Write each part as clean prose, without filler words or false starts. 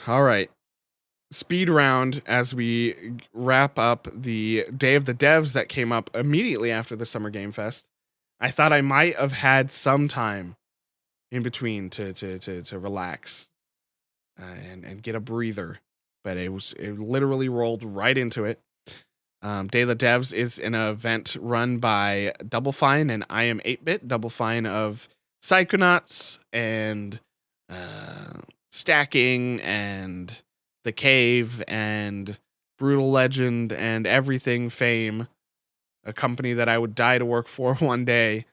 All right. Speed round as we wrap up the Day of the Devs that came up immediately after the Summer Game Fest. I thought I might have had some time in between to relax and get a breather, but it literally rolled right into it. Day of the Devs is an event run by Double Fine and I Am 8-Bit. Double Fine of Psychonauts and Stacking and The Cave and Brutal Legend and Everything Fame, a company that I would die to work for one day.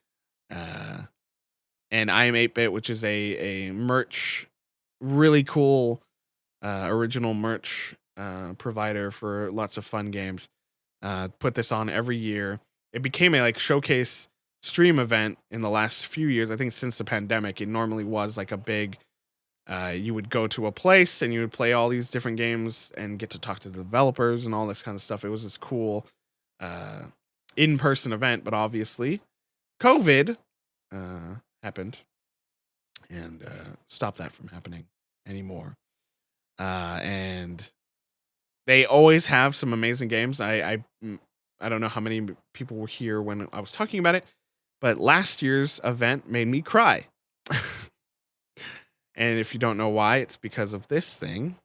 And I Am 8-Bit, which is a merch, really cool original merch provider for lots of fun games. Put this on every year. It became a showcase stream event in the last few years. I think since the pandemic, it normally was like a big. You would go to a place and you would play all these different games and get to talk to the developers and all this kind of stuff. It was this cool in-person event, but obviously COVID happened and stopped that from happening anymore. And they always have some amazing games. I don't know how many people were here when I was talking about it, but last year's event made me cry. And if you don't know why, it's because of this thing.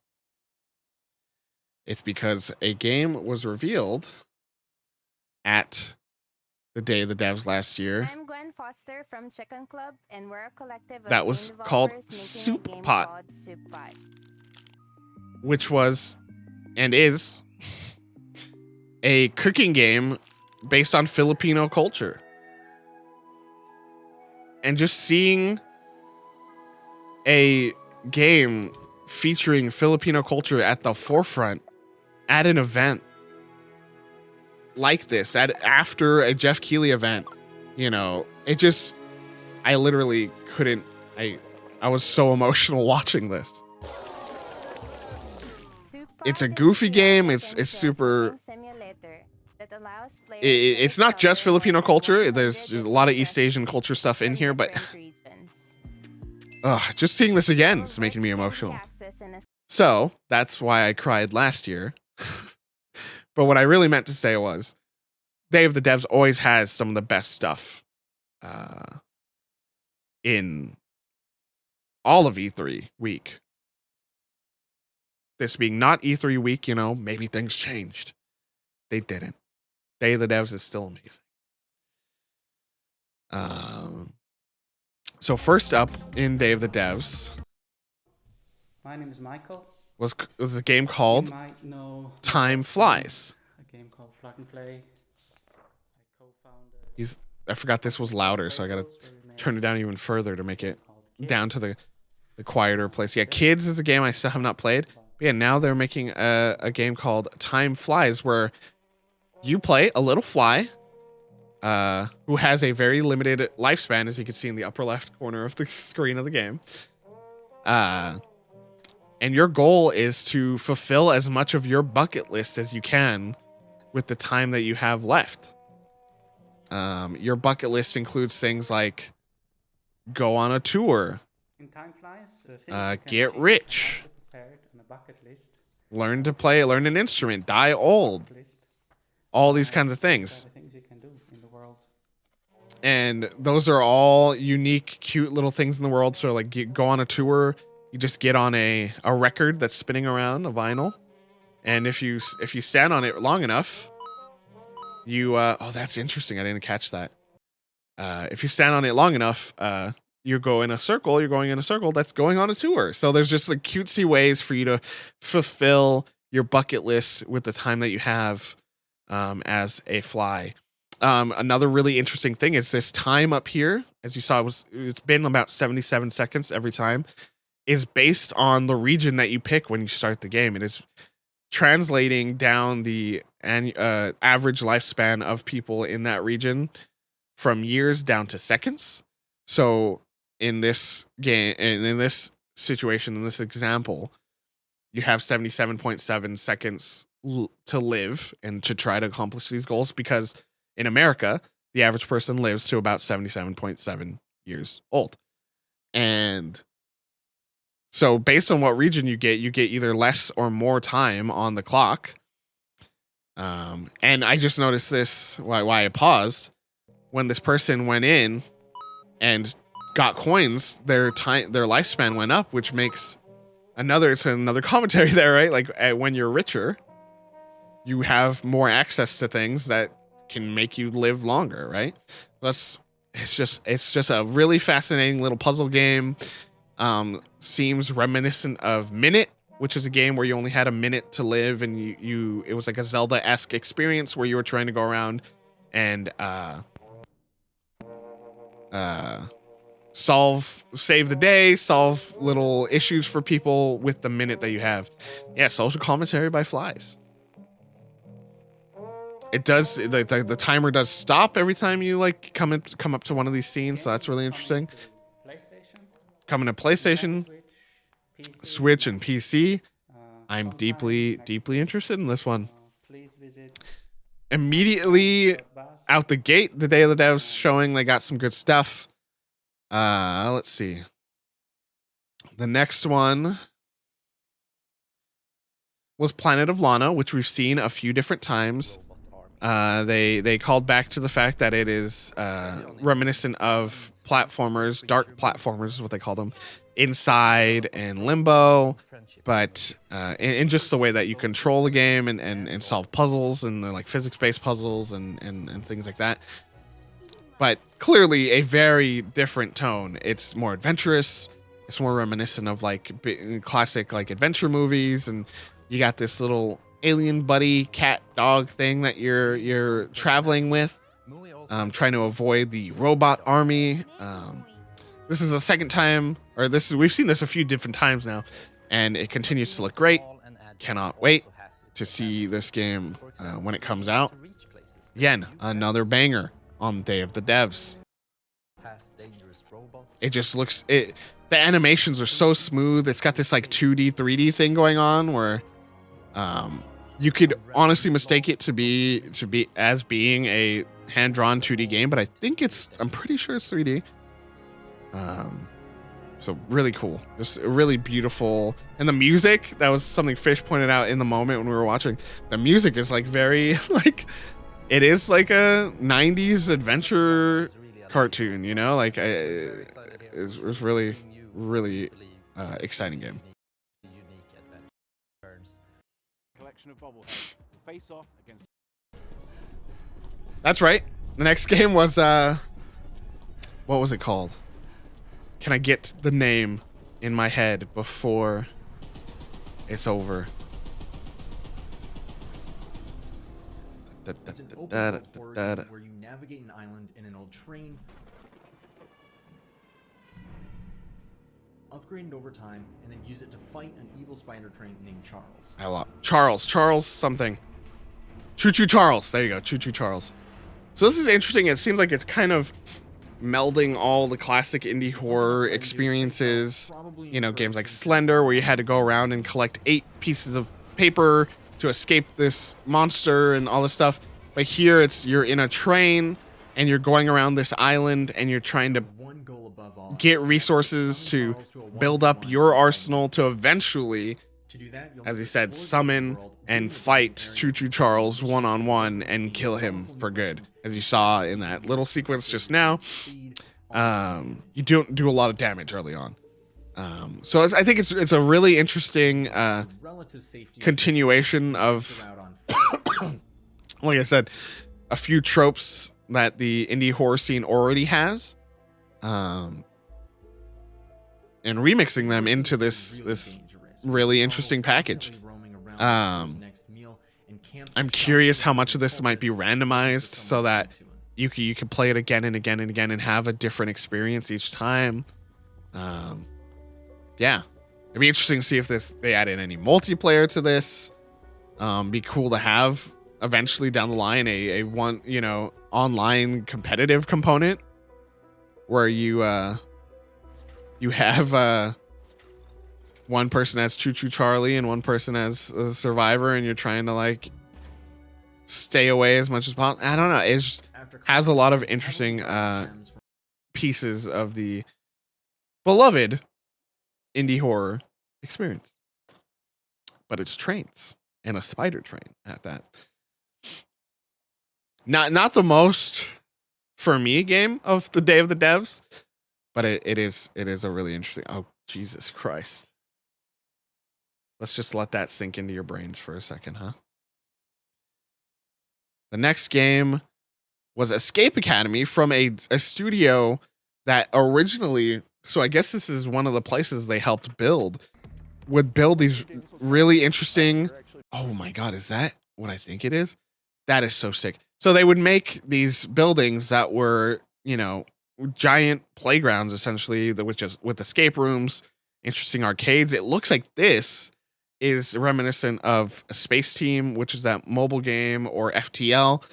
It's because a game was revealed at the Day of the Devs last year. I'm Gwen Foster from Chicken Club, and we're a collective of that was game called developers making a Soup game Pot, called Soup Pot. which was and is a cooking game based on Filipino culture. And just seeing a game featuring Filipino culture at the forefront at an event like this, after a Jeff Keighley event, I literally couldn't. I was so emotional watching this. Soup Pot It's a is goofy game. an It's open super. cooking simulator that allows players to It's not just discover Filipino more than culture. 100 There's a lot of East different Asian culture stuff in from here, but different regions. just seeing this again All is of making me which can be emotional. accessed in a So that's why I cried last year. But what I really meant to say was, Day of the Devs always has some of the best stuff in all of E3 week. This being not E3 week, maybe things changed. They didn't. Day of the Devs is still amazing. So first up in Day of the Devs, my name is Michael. was a game called You might know Time Flies. a game called Plug and Play. I co-founded. I forgot this was louder, so I gotta turn it down even further to make it down to the quieter place. Yeah, Kids is a game I still have not played. But yeah, now they're making a game called Time Flies, where you play a little fly who has a very limited lifespan, as you can see in the upper left corner of the screen of the game. And your goal is to fulfill as much of your bucket list as you can with the time that you have left. Your bucket list includes things like go on a tour, In Time Flies, get rich, prepared on a bucket list. learn an instrument, die old, all these kinds of things. The things you can do in the world. And those are all unique, cute little things in the world. So like you go on a tour, you just get on a record that's spinning around, a vinyl. And if you stand on it long enough, you that's interesting. I didn't catch that. If you stand on it long enough, you go in a circle. You're going in a circle that's going on a tour. So there's just like cutesy ways for you to fulfill your bucket list with the time that you have as a fly. Another really interesting thing is this time up here, as you saw, it's been about 77 seconds every time, is based on the region that you pick when you start the game. It is translating down the average lifespan of people in that region from years down to seconds. So in this game, in this situation, in this example, you have 77.7 seconds to live and to try to accomplish these goals, because in America, the average person lives to about 77.7 years old. And So based on what region you get either less or more time on the clock. And I just noticed this, why I paused, when this person went in and got coins, their lifespan went up, which makes it's another commentary there, right? Like when you're richer, you have more access to things that can make you live longer, right? It's just a really fascinating little puzzle game. Seems reminiscent of Minute, which is a game where you only had a minute to live, and it was like a Zelda-esque experience where you were trying to go around and save the day, solve little issues for people with the minute that you have. Yeah, social commentary by Flies. It does, the timer does stop every time you like come up to one of these scenes, so that's really interesting. Coming to PlayStation, Switch, and PC. I'm deeply interested in this one. Immediately out the gate, the Day of the Devs showing they got some good stuff. Let's see. The next one was Planet of Lana, which we've seen a few different times. They called back to the fact that it is reminiscent of platformers, dark platformers is what they call them, Inside and Limbo, but in just the way that you control the game and solve puzzles, and they're like physics-based puzzles and things like that. But clearly a very different tone. It's more adventurous. It's more reminiscent of like classic like adventure movies, and you got this little alien buddy cat dog thing that you're traveling with, trying to avoid the robot army. This is the second time, or we've seen this a few different times now, and it continues to look great. Cannot wait to see this game when it comes out. Again, another banger on Day of the Devs. It just looks, the animations are so smooth. It's got this like 2D 3D thing going on where you could honestly mistake it to be as being a hand-drawn 2D game, but I'm pretty sure it's 3D. So really cool, just really beautiful. And the music, that was something Fish pointed out in the moment when we were watching. The music is like very like, it is like a 90s adventure cartoon, you know, like it was really exciting game. That's right. The next game was what was it called? Can I get the name in my head before it's over? It's an open world where you navigate an island in an old train, upgrade it over time, and then use it to fight an evil spider train named Charles. I love Charles something. Choo Choo Charles. There you go. Choo Choo Charles. So this is interesting. It seems like it's kind of melding all the classic indie horror experiences. You know, games like Slender, where you had to go around and collect 8 pieces of paper to escape this monster and all this stuff. But here you're in a train and you're going around this island and you're trying to get resources to build up your arsenal to eventually, as he said, summon and fight Choo Choo Charles one-on-one and kill him for good. As you saw in that little sequence just now, you don't do a lot of damage early on. So I think it's a really interesting continuation of, like I said, a few tropes that the indie horror scene already has, and remixing them into this really interesting package. I'm curious how much of this might be randomized so that you can play it again and again and again and have a different experience each time. Yeah, it'd be interesting to see if they add in any multiplayer to this. Be cool to have eventually down the line a one, you know, online competitive component where you have one person as Choo Choo Charlie and one person as a survivor, and you're trying to like stay away as much as possible. I don't know. It just has a lot of interesting pieces of the beloved indie horror experience. But it's trains and a spider train at that. Not the most for me game of the Day of the Devs, but it is a really interesting. Oh, Jesus Christ. Let's just let that sink into your brains for a second, huh? The next game was Escape Academy from a studio that originally, so I guess this is one of the places they helped build, would build these really interesting. Oh my God, is that what I think it is? That is so sick. So they would make these buildings that were, you know, giant playgrounds essentially, with escape rooms, interesting arcades. It looks like this is reminiscent of a Space Team, which is that mobile game, or FTL,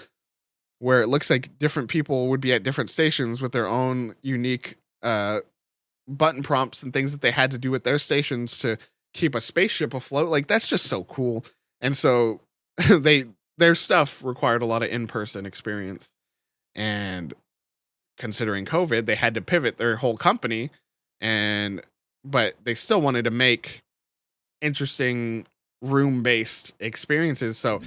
where it looks like different people would be at different stations with their own unique button prompts and things that they had to do at their stations to keep a spaceship afloat. Like, that's just so cool. And so their stuff required a lot of in-person experience. And considering COVID, they had to pivot their whole company, but they still wanted to make interesting room-based experiences. So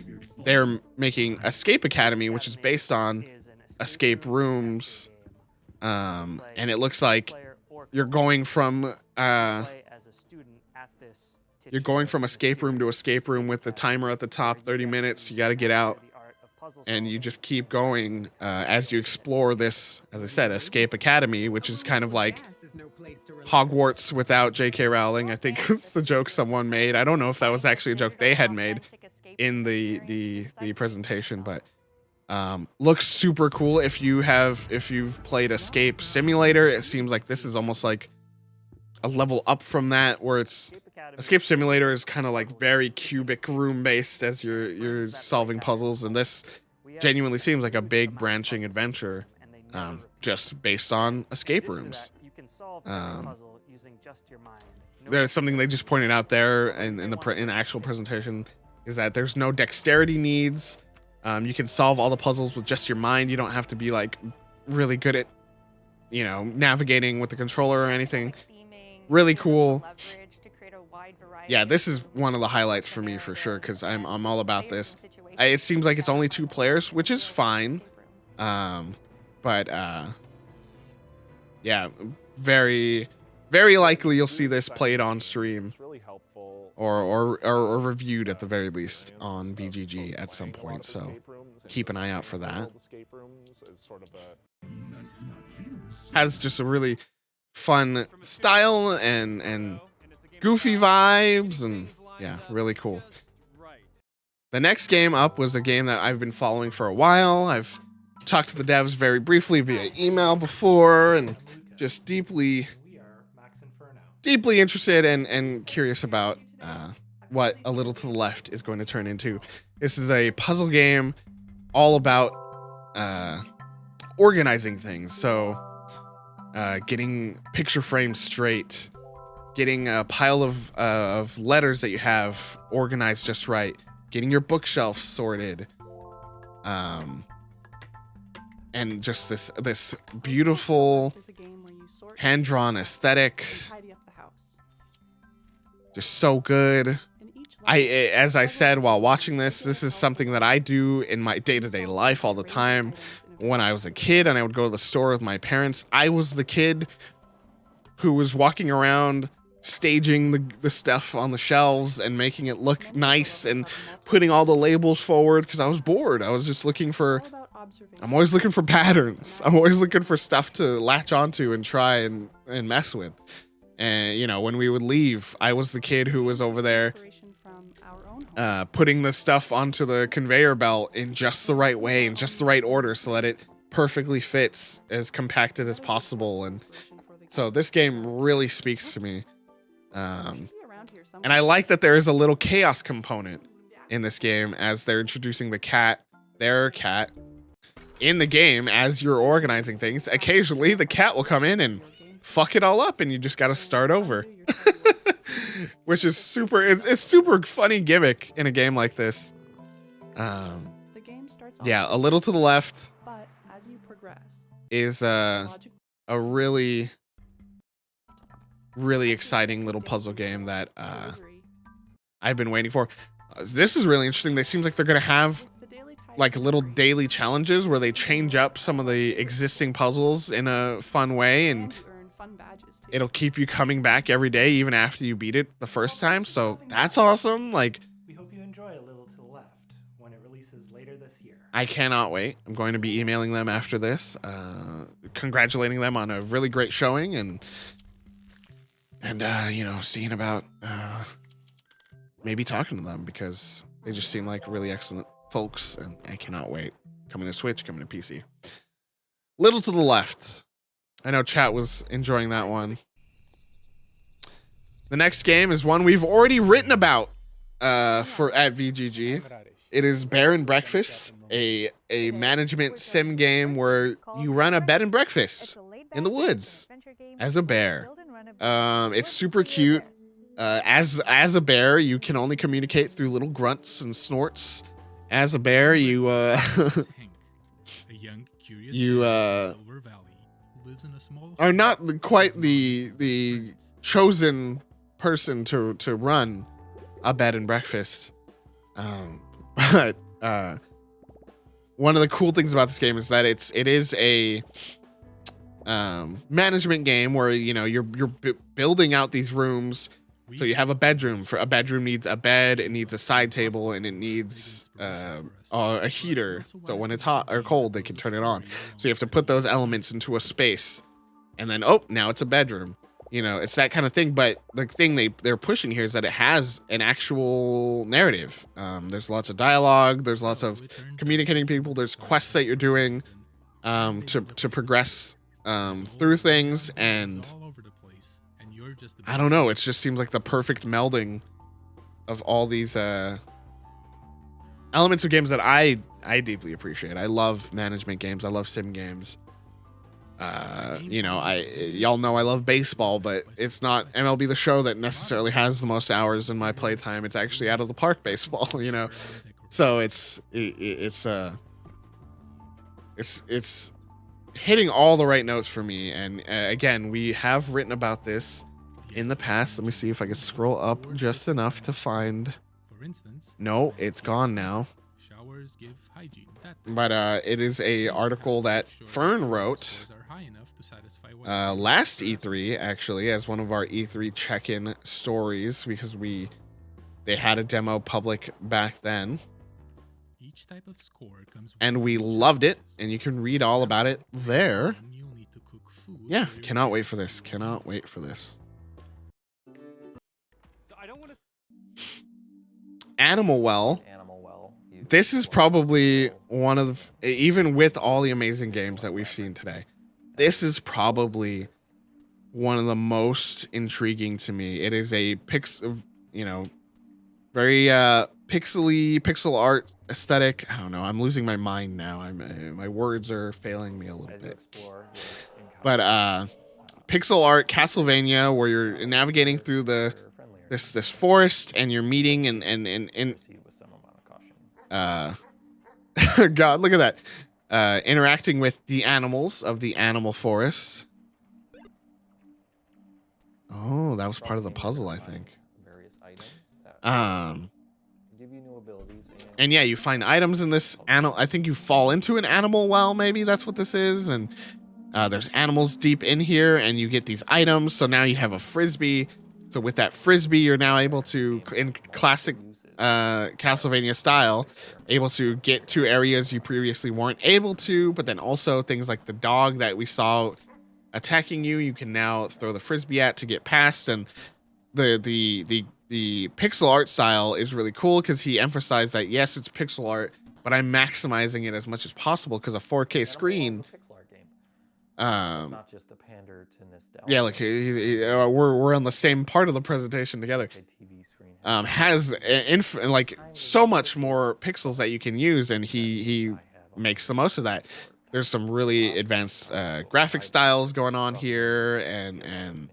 they're making Escape Academy, which is based on escape rooms. And it looks like you're going from escape room to escape room with the timer at the top, 30 minutes. You got to get out, and you just keep going as you explore this, as I said, Escape Academy, which is kind of like Hogwarts without J.K. Rowling. I think it's the joke someone made. I don't know if that was actually a joke they had made in the presentation, but looks super cool. If you've played Escape Simulator, it seems like this is almost like a level up from that, where it's Escape Simulator is kind of like very cubic room based as you're solving puzzles, and this genuinely seems like a big branching adventure, just based on escape rooms. There's something they just pointed out there in the actual presentation, is that there's no dexterity needs. You can solve all the puzzles with just your mind. You don't have to be like really good at, you know, navigating with the controller or anything. Really cool. Yeah, this is one of the highlights for me for sure, because I'm all about this. It seems like it's only 2 players, which is fine. But yeah, very, very likely you'll see this played on stream or reviewed at the very least on VGG at some point. So keep an eye out for that. Has just a really fun style and goofy vibes, and yeah, really cool. The next game up was a game that I've been following for a while. I've talked to the devs very briefly via email before, and just deeply interested and curious about what A Little to the Left is going to turn into. This is a puzzle game all about organizing things. So getting picture frames straight, getting a pile of letters that you have organized just right, getting your bookshelf sorted, and just this beautiful hand-drawn aesthetic. Just so good. As I said while watching this is something that I do in my day-to-day life all the time. When I was a kid and I would go to the store with my parents, I was the kid who was walking around staging the stuff on the shelves and making it look nice and putting all the labels forward, because I was bored. I was just I'm always looking for patterns. I'm always looking for stuff to latch onto and try and mess with. And, you know, when we would leave, I was the kid who was over there putting the stuff onto the conveyor belt in just the right way, in just the right order, so that it perfectly fits, as compacted as possible. And so this game really speaks to me. And I like that there is a little chaos component in this game, as they're introducing their cat in the game as you're organizing things. Occasionally the cat will come in and fuck it all up, and you just got to start over. Which is it's super funny gimmick in a game like this. Yeah, A Little to the Left is a really really exciting little puzzle game that I've been waiting for. This is really interesting. It seems like they're gonna have like little daily challenges where they change up some of the existing puzzles in a fun way, and it'll keep you coming back every day even after you beat it the first time. So that's awesome. Like, We hope you enjoy A Little to the Left when it releases later this year. I cannot wait. I'm going to be emailing them after this, congratulating them on a really great showing, and you know, seeing about maybe talking to them, because they just seem like really excellent folks, and I cannot wait. Coming to Switch, coming to PC. Little to the Left. I know chat was enjoying that one. The next game is one we've already written about for at VGG. It is Bear and Breakfast, a management sim game where you run a bed and breakfast in the woods as a bear. It's super cute. As a bear, you can only communicate through little grunts and snorts. As a bear, you are not quite the chosen person to run a bed and breakfast. But one of the cool things about this game is that it is a management game where, you know, you're building out these rooms. So you have a bedroom. For a bedroom needs a bed, it needs a side table, and it needs a heater. So when it's hot or cold, they can turn it on. So you have to put those elements into a space, and then now it's a bedroom. You know, it's that kind of thing. But the thing they're pushing here is that it has an actual narrative. There's lots of dialogue. There's lots of communicating people. There's quests that you're doing to progress through things, and I don't know. It just seems like the perfect melding of all these elements of games that I deeply appreciate. I love management games. I love sim games. You know, y'all know I love baseball, but it's not MLB The Show that necessarily has the most hours in my playtime. It's actually out of the park baseball, you know. So it's hitting all the right notes for me. And again, we have written about this in the past. Let me see if I can scroll up just enough to find. No, it's gone now. But it is a article that Fern wrote last E3, actually, as one of our E3 check-in stories, because they had a demo public back then. And we loved it, and you can read all about it there. Yeah, cannot wait for this. Cannot wait for this. Animal Well. This is probably one of the, even with all the amazing games that we've seen today, this is probably one of the most intriguing to me. It is a very pixel art aesthetic. I don't know. I'm losing my mind now. My words are failing me a little bit. But pixel art Castlevania, where you're navigating through this forest, and you're meeting and God, look at that. Interacting with the animals of the animal forest. Oh, that was part of the puzzle, I think. And yeah, you find items in this animal. I think you fall into an animal well, maybe that's what this is. And there's animals deep in here, and you get these items. So now you have a frisbee. So with that frisbee, you're now able to, in classic Castlevania style, able to get to areas you previously weren't able to. But then also things like the dog that we saw attacking you can now throw the frisbee at to get past. And the pixel art style is really cool, because he emphasized that yes, it's pixel art, but I'm maximizing it as much as possible, because a 4K screen. Not just a pander to nostalgia. Yeah, like we're on the same part of the presentation together. Has like so much more pixels that you can use, and he makes the most of that. There's some really advanced graphic styles going on here, and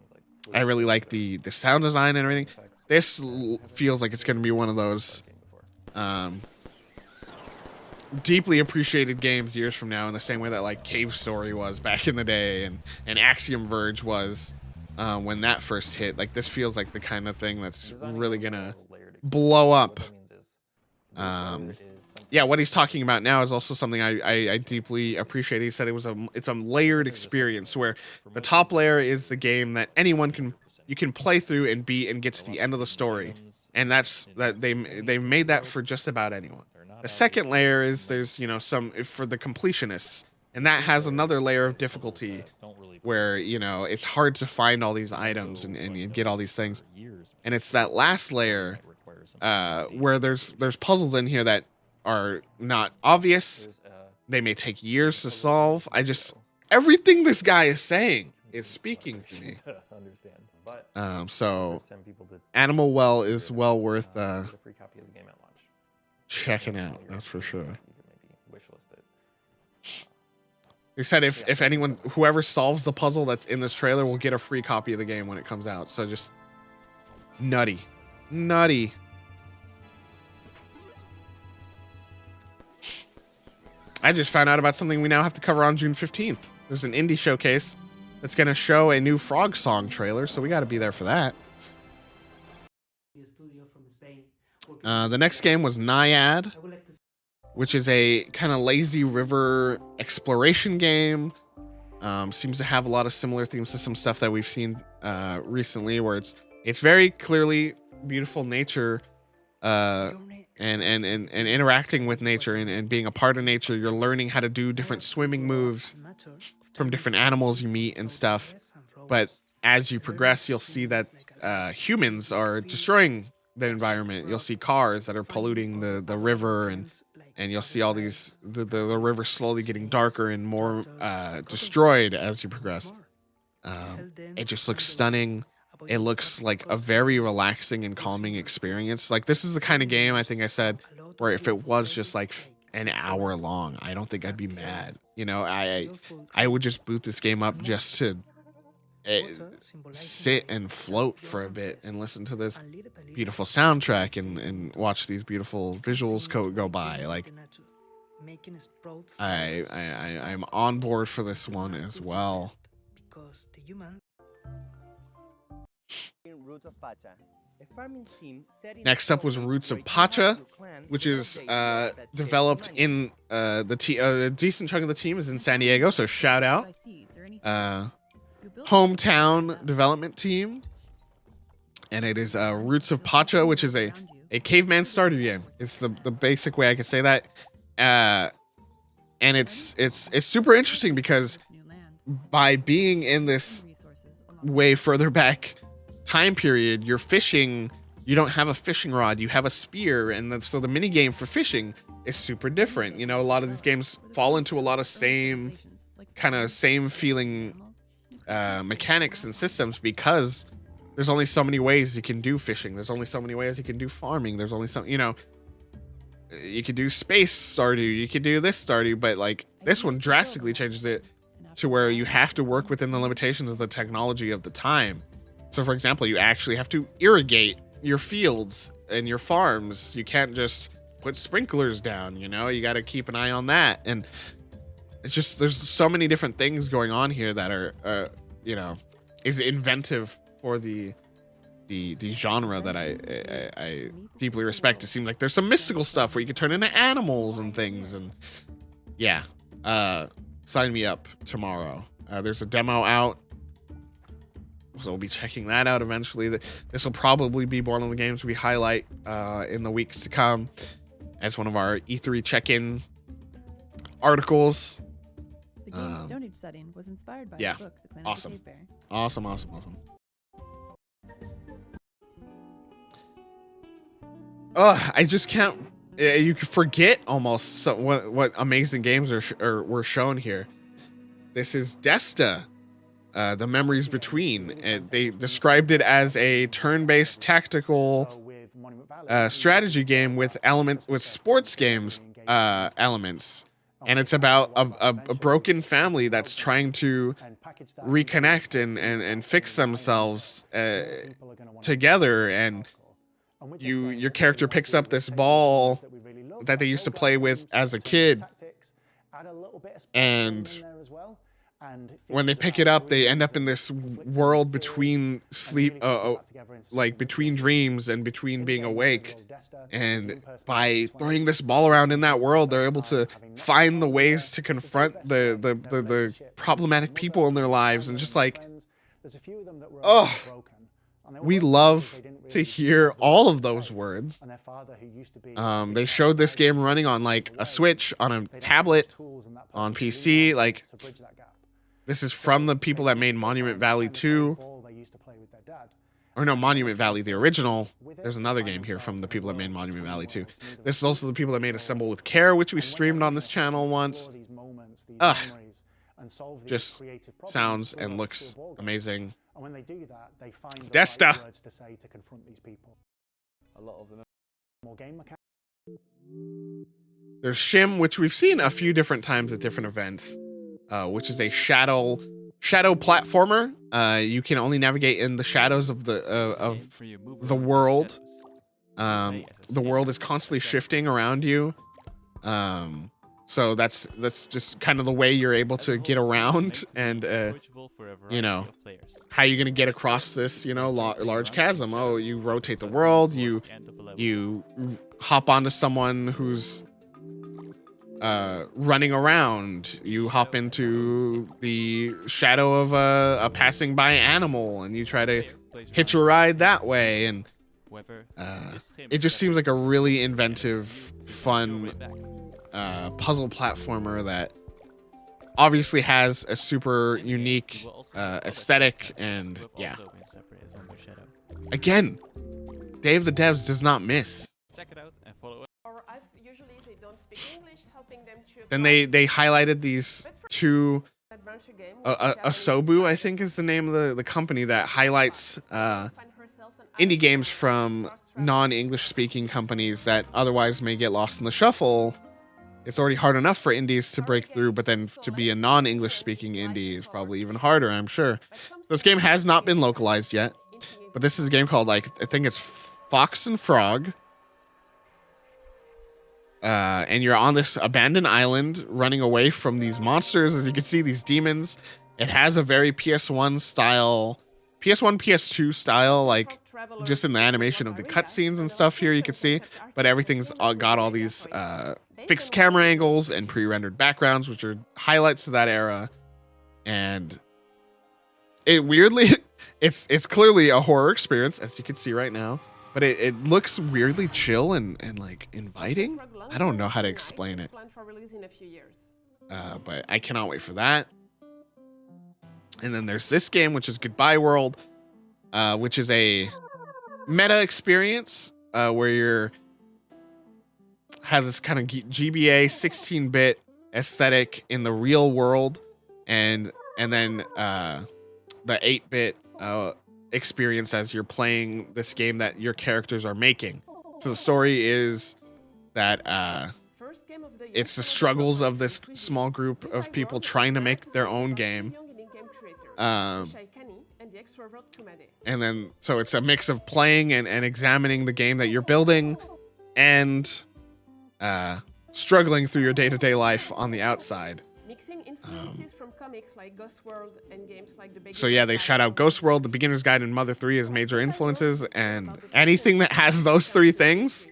I really like the sound design and everything. This feels like it's going to be one of those deeply appreciated games years from now, in the same way that like Cave Story was back in the day, and Axiom Verge was when that first hit. Like this feels like the kind of thing that's Designing really a gonna well-layered experience. blow What up. that means is this Um, layer is something Yeah, what he's talking about now is also something I deeply appreciate. He said it's a layered experience where the top layer is the game that anyone can you can play through and beat and get to the end of the story, and that's that they've made that for just about anyone. The second layer is there's some for the completionists, and that has another layer of difficulty where it's hard to find all these items and get all these things, and it's that last layer where there's puzzles in here that are not obvious. There's a They may take years to solve. Everything this guy is saying is speaking to me. to understand. But So first 10 people to Animal Well is well worth get a free copy of the game at launch. checking out. That's for sure. You can maybe wishlist it. He said if anyone, whoever solves the puzzle that's in this trailer will get a free copy of the game when it comes out. So just nutty. I just found out about something we now have to cover on June 15th. There's an indie showcase that's going to show a new Frog Song trailer, so we got to be there for that. The next game was Naiad, which is a kind of lazy river exploration game. Seems to have a lot of similar themes to some stuff that we've seen recently, where it's very clearly beautiful nature, and interacting with nature and being a part of nature. You're learning how to do different swimming moves from different animals you meet and stuff. But as you progress, you'll see that humans are destroying the environment. You'll see cars that are polluting the river, and you'll see all these the river slowly getting darker and more destroyed as you progress. It just looks stunning. It looks like a very relaxing and calming experience. Like this is the kind of game I think I said where if it was just like an hour long, I don't think I'd be mad. I would just boot this game up just to sit and float for a bit and listen to this beautiful soundtrack and watch these beautiful visuals go by. Like I'm on board for this one as well. Next up was Roots of Pacha, which is developed in a decent chunk of the team is in San Diego, so shout out. Hometown development team. And it is Roots of Pacha, which is a caveman starter game. It's the basic way I could say that. And it's super interesting because by being in this way further back time period, you're fishing. You don't have a fishing rod, you have a spear, and so the mini game for fishing is super different. A lot of these games fall into a lot of same feeling mechanics and systems because there's only so many ways you can do fishing. There's only so many ways you can do farming. There's only you could do space Stardew, you could do this Stardew, but like this one drastically changes it to where you have to work within the limitations of the technology of the time. So for example, you actually have to irrigate your fields and your farms. You can't just put sprinklers down, you got to keep an eye on that. And it's just, there's so many different things going on here that are, is inventive for the genre that I deeply respect. It seems like there's some mystical stuff where you can turn into animals and things. And yeah, sign me up tomorrow. There's a demo out, so we'll be checking that out eventually. This will probably be one of the games we highlight in the weeks to come as one of our E3 check-in articles. The game's Stone Age setting was inspired by Yeah, the book, The Clan awesome. of the Cave Bear. Awesome. I just can't. You could forget almost what amazing games were shown here. This is Desta, The Memories Between. And they described it as a turn-based tactical strategy game with sports games elements. And it's about a broken family that's trying to reconnect and fix themselves together. And your character picks up this ball that they used to play with as a kid, and when they pick it up, they end up in this world between sleep, like between dreams and between being awake. And by throwing this ball around in that world, they're able to find the ways to confront the problematic people in their lives. And just like, oh, we love to hear all of those words. They showed this game running on like a Switch, on a tablet, on PC. Like, this is from the people that made Monument Valley 2. Or no, Monument Valley, the original. There's another game here from the people that made Monument Valley 2. This is also the people that made Assemble with Care, which we streamed on this channel once. Just sounds and looks amazing. Desta! There's Shim, which we've seen a few different times at different events, which is a shadow platformer. You can only navigate in the shadows of the world. The world is constantly shifting around you. So that's just kind of the way you're able to get around, and you know, how you're gonna get across this, you know, large chasm. Oh, you rotate the world. You hop onto someone who's running around. You hop into the shadow of a passing by animal, and you try to hitch a ride that way. And it just seems like a really inventive, fun puzzle platformer that obviously has a super unique aesthetic. And yeah, again, Day of the Devs does not miss. Check it out and follow it. Or as usually they don't speak English, helping them to Then they highlighted these two. Asobu, I think, is the name of the company that highlights indie games from non-English speaking companies that otherwise may get lost in the shuffle. It's already hard enough for indies to break through, but then to be a non-English speaking indie is probably even harder, I'm sure. This game has not been localized yet, but this is a game called, like, I think it's Fox and Frog. And you're on this abandoned island running away from these monsters. As you can see, these demons. It has a very PS1 style, PS1, PS2 style, like just in the animation of the cutscenes and stuff here you can see. But everything's got all these fixed camera angles and pre-rendered backgrounds, which are highlights to that era. And it weirdly, it's clearly a horror experience, as you can see right now. But it looks weirdly chill and like inviting. I don't know how to explain it. But I cannot wait for that. And then there's this game, which is Goodbye World, which is a meta experience where you're has this kind of GBA 16-bit aesthetic in the real world, and then the 8-bit experience as you're playing this game that your characters are making. So the story is that it's the struggles of this small group of people trying to make their own game. And then so it's a mix of playing and examining the game that you're building, and struggling through your day-to-day life on the outside. So yeah, they shout out Ghost World, The Beginner's Guide, and Mother 3 as major influences, and anything that has those three things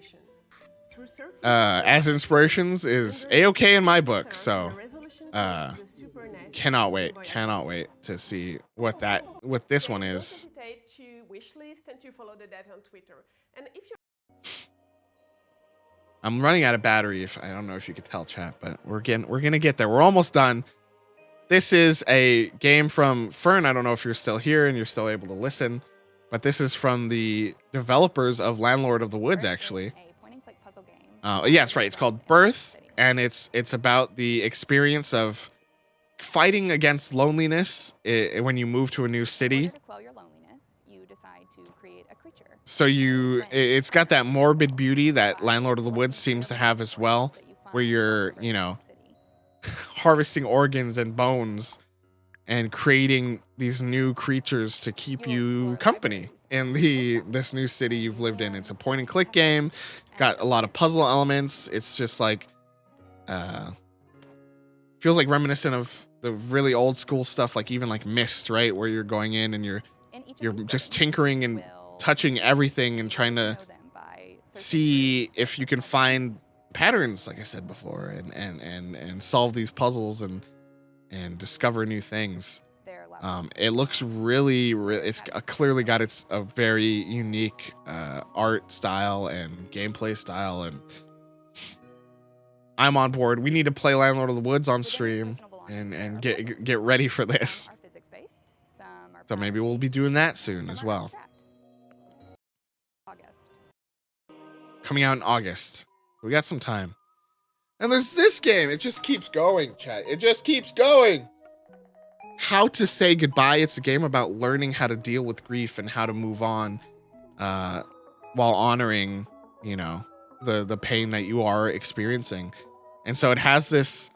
as inspirations is A-okay in my book. So cannot wait to see what this one is. I'm running out of battery. I don't know if you could tell, chat, but we're gonna get there. We're almost done. This is a game from Fern. I don't know if you're still here and you're still able to listen, but this is from the developers of Landlord of the Woods, actually. Yeah, that's right. It's called Birth, and it's about the experience of fighting against loneliness when you move to a new city. So it's got that morbid beauty that Landlord of the Woods seems to have as well, where you're, you know, harvesting organs and bones and creating these new creatures to keep you company in this new city you've lived in. It's a point and click game, got a lot of puzzle elements. It's just like feels like reminiscent of the really old school stuff, like even like Myst, right, where you're going in and you're just tinkering and touching everything and trying to see if you can find patterns, like I said before, and solve these puzzles and discover new things. It looks really it's clearly got a very unique art style and gameplay style, and I'm on board. We need to play Landlord of the Woods on stream and get ready for this. So maybe we'll be doing that soon as well. Coming out in August. We got some time. And there's this game. It just keeps going, chat. It just keeps going. How to Say Goodbye. It's a game about learning how to deal with grief and how to move on while honoring, you know, the pain that you are experiencing. And so it has this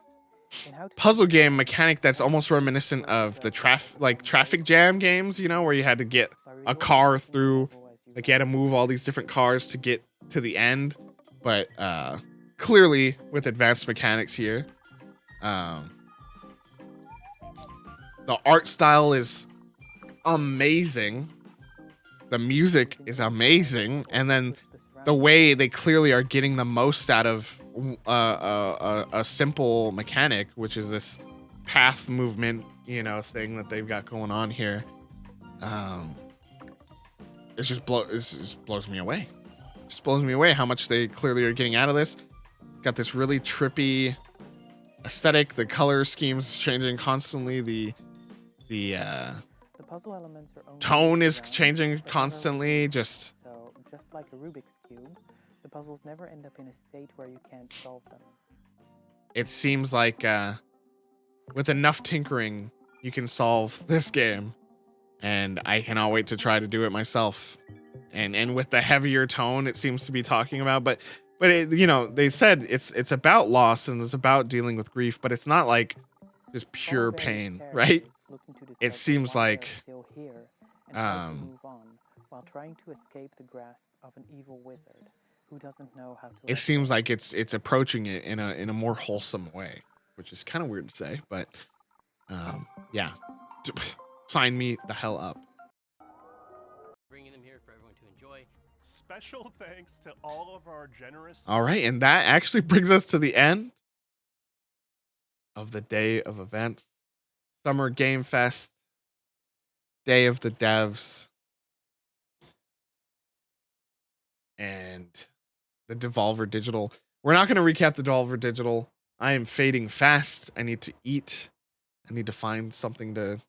puzzle game mechanic that's almost reminiscent of the traffic jam games, you know, where you had to get a car through, like you had to move all these different cars to get to the end, but clearly with advanced mechanics here. The art style is amazing. The music is amazing, and then the way they clearly are getting the most out of a simple mechanic, which is this path movement, you know, thing that they've got going on here. It just blows me away. It just blows me away how much they clearly are getting out of this. Got this really trippy aesthetic. The color scheme's changing constantly. The puzzle elements are tone is changing constantly. Just like a Rubik's Cube, the puzzles never end up in a state where you can't solve them. It seems like with enough tinkering, you can solve this game, and I cannot wait to try to do it myself. And with the heavier tone, it seems to be talking about, but it, you know, they said it's about loss and it's about dealing with grief, but it's not like just pure pain, right? It seems like while trying to escape the grasp of an evil wizard who doesn't know how to. It seems like it's approaching it in a more wholesome way, which is kind of weird to say, but yeah, sign me the hell up. Bringing them here for everyone to enjoy. Special thanks to all of our generous. All right, and that actually brings us to the end of the day of events, Summer Game Fest, Day of the Devs. And the Devolver Digital. We're not going to recap the Devolver Digital. I am fading fast. I need to eat. I need to find something to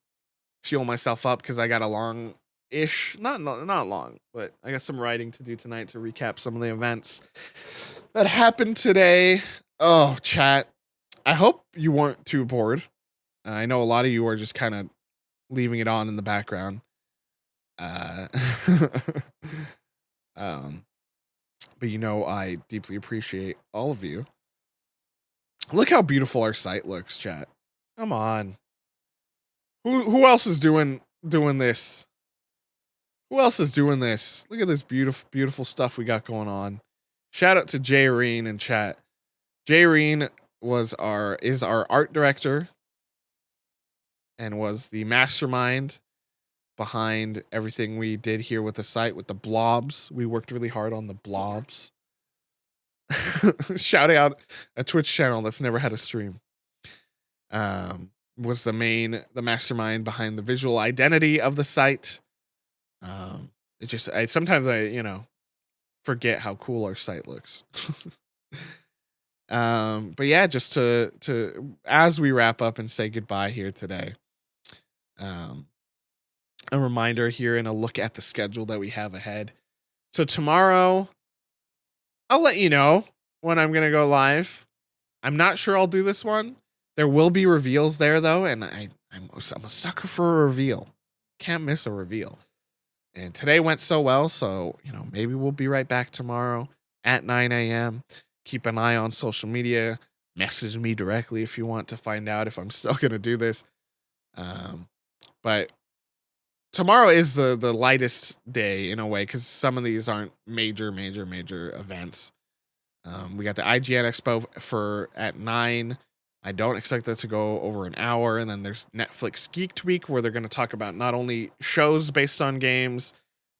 fuel myself up because I got a long-ish, not long, but I got some writing to do tonight to recap some of the events that happened today. Oh, chat. I hope you weren't too bored. I know a lot of you are just kind of leaving it on in the background. But you know, I deeply appreciate all of you. Look how beautiful our site looks, chat. Come on. Who else is doing this? Who else is doing this? Look at this beautiful stuff we got going on. Shout out to Jay Reen in chat. Jay Reen is our art director and was the mastermind behind everything we did here with the site, with the blobs. We worked really hard on the blobs. Shout out a Twitch channel that's never had a stream. Was the mastermind behind the visual identity of the site. Sometimes I forget how cool our site looks. But yeah, just to as we wrap up and say goodbye here today, a reminder here and a look at the schedule that we have ahead. So tomorrow, I'll let you know when I'm going to go live. I'm not sure I'll do this one. There will be reveals there, though, and I'm a sucker for a reveal. Can't miss a reveal. And today went so well, so maybe we'll be right back tomorrow at 9 a.m. Keep an eye on social media. Message me directly if you want to find out if I'm still going to do this. But tomorrow is the lightest day in a way because some of these aren't major events. We got the IGN Expo at 9. I don't expect that to go over an hour. And then there's Netflix Geek Week, where they're going to talk about not only shows based on games,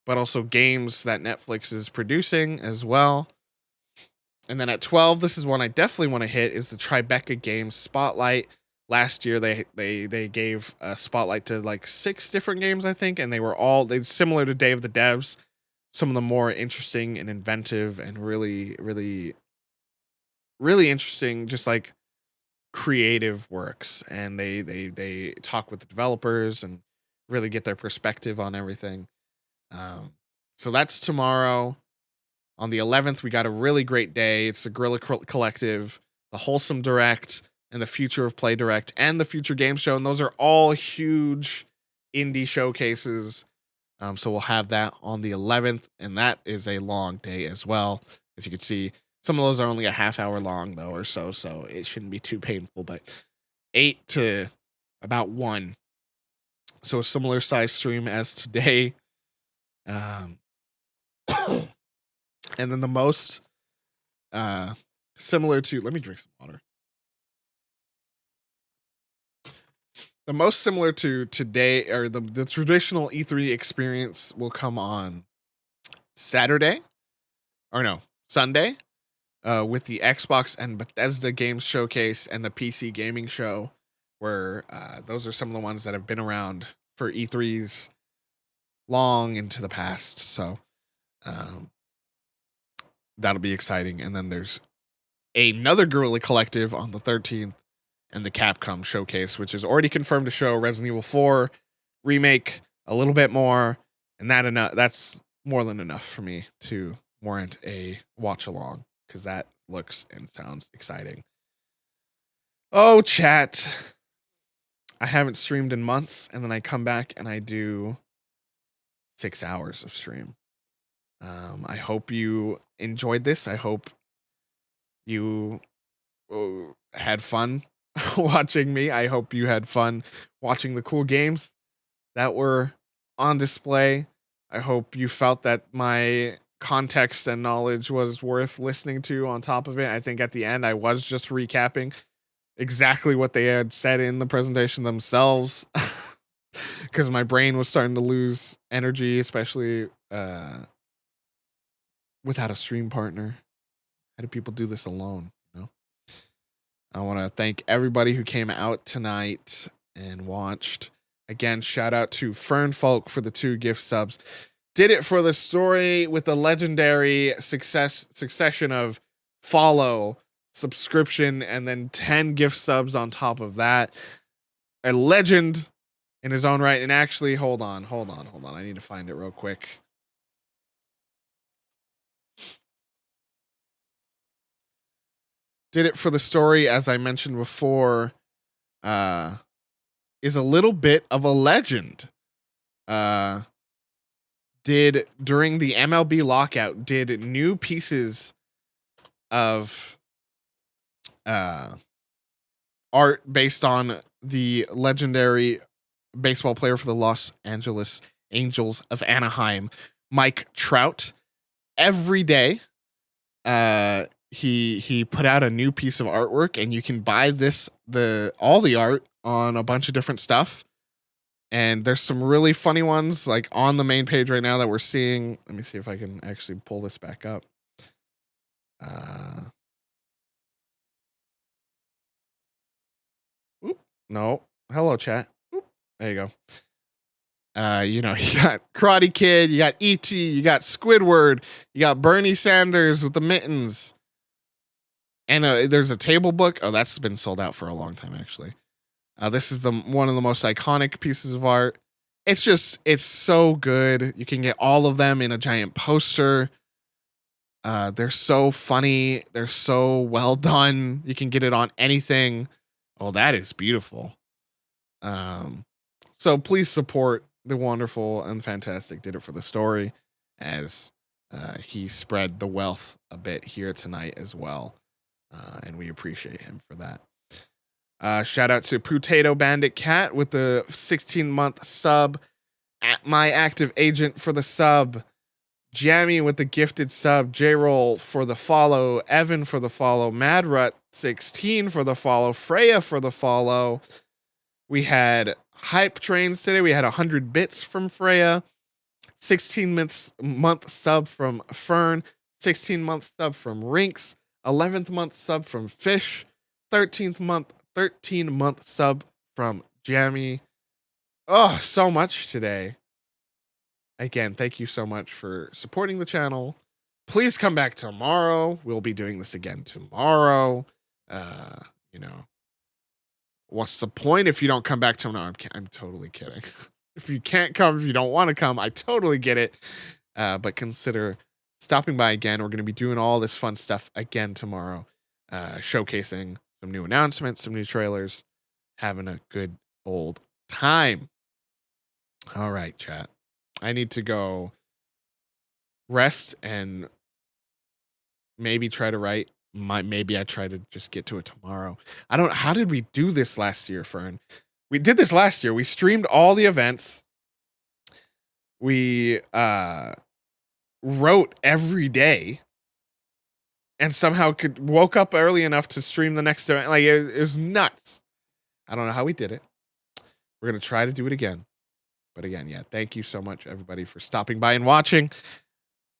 but also games that Netflix is producing as well. And then at 12, this is one I definitely want to hit, is the Tribeca Games Spotlight. Last year, they gave a spotlight to like 6 different games, I think, and they were all similar to Day of the Devs. Some of the more interesting and inventive and really, really, really interesting, just like creative works. And they talk with the developers and really get their perspective on everything. So that's tomorrow. On the 11th, we got a really great day. It's the Guerrilla Collective, the Wholesome Direct, and the Future of Play Direct, and the Future Game Show. And those are all huge indie showcases. So we'll have that on the 11th, and that is a long day as well. As you can see, some of those are only a half hour long, though, or so it shouldn't be too painful, but 8 to about 1. So a similar size stream as today. And then the most similar to, let me drink some water. The most similar to today, or the traditional E3 experience, will come on Sunday, with the Xbox and Bethesda Games Showcase and the PC Gaming Show, where those are some of the ones that have been around for E3s long into the past. So that'll be exciting. And then there's another Guerrilla Collective on the 13th, and the Capcom Showcase, which is already confirmed to show Resident Evil 4 remake, a little bit more, and that's more than enough for me to warrant a watch along, because that looks and sounds exciting. Oh, chat. I haven't streamed in months, and then I come back and I do 6 hours of stream. I hope you enjoyed this. I hope you had fun watching me. I hope you had fun watching the cool games that were on display. I hope you felt that my context and knowledge was worth listening to on top of it. I think at the end I was just recapping exactly what they had said in the presentation themselves, because my brain was starting to lose energy, especially without a stream partner. How do people do this alone? I want to thank everybody who came out tonight and watched. Again, shout out to Fernfolk for the 2 gift subs. Did it for the story with the legendary succession of follow, subscription, and then 10 gift subs on top of that. A legend in his own right. And actually, hold on. I need to find it real quick. Did it for the story, as I mentioned before, is a little bit of a legend. Did during the MLB lockout, did new pieces of art based on the legendary baseball player for the Los Angeles Angels of Anaheim, Mike Trout. Every day, he put out a new piece of artwork, and you can buy all the art on a bunch of different stuff. And there's some really funny ones like on the main page right now that we're seeing. Let me see if I can actually pull this back up. No. Hello, chat. There you go. You got Karate Kid, you got E.T., you got Squidward, you got Bernie Sanders with the mittens. And there's a table book. Oh, that's been sold out for a long time, actually. This is one of the most iconic pieces of art. It's so good. You can get all of them in a giant poster. They're so funny. They're so well done. You can get it on anything. Oh, that is beautiful. So please support the wonderful and fantastic Did It for the Story, as he spread the wealth a bit here tonight as well. And we appreciate him for that. Shout out to Potato Bandit Cat with the 16-month sub. At My Active Agent for the sub. Jamie with the gifted sub, J-Roll for the follow, Evan for the follow, Madrut16 for the follow, Freya for the follow. We had hype trains today. We had 100 bits from Freya, 16-month sub from Fern, 16-month sub from Rinks, 11th month sub from Fish, 13-month sub from Jamie. Oh, so much today. Again, thank you so much for supporting the channel. Please come back tomorrow. We'll be doing this again tomorrow. You know, what's the point if you don't come back tomorrow? I'm totally kidding. If you can't come, if you don't want to come, I totally get it. But consider stopping by again. We're going to be doing all this fun stuff again tomorrow. Showcasing some new announcements, some new trailers, having a good old time. All right, chat. I need to go rest and maybe try to write. Maybe I try to just get to it tomorrow. How did we do this last year, Fern? We did this last year. We streamed all the events. We wrote every day and somehow woke up early enough to stream the next event. Like, it was nuts. I don't know how we did it. We're going to try to do it again. But again, yeah, thank you so much, everybody, for stopping by and watching.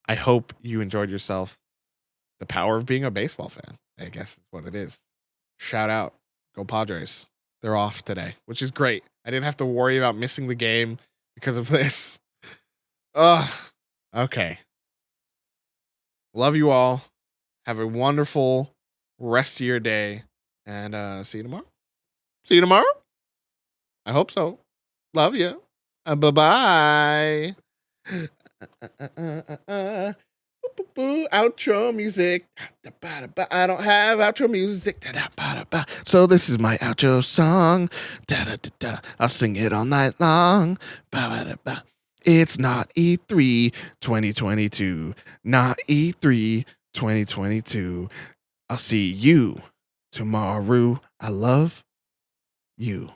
I hope you enjoyed yourself. The power of being a baseball fan, I guess is what it is. Shout out. Go Padres. They're off today, which is great. I didn't have to worry about missing the game because of this. Ugh. Okay. Love you all. Have a wonderful rest of your day. And see you tomorrow. See you tomorrow? I hope so. Love you. Bye-bye. Outro music. I don't have outro music. So this is my outro song. I'll sing it all night long. It's not E3 2022. Not E3 2022. I'll see you tomorrow. I love you.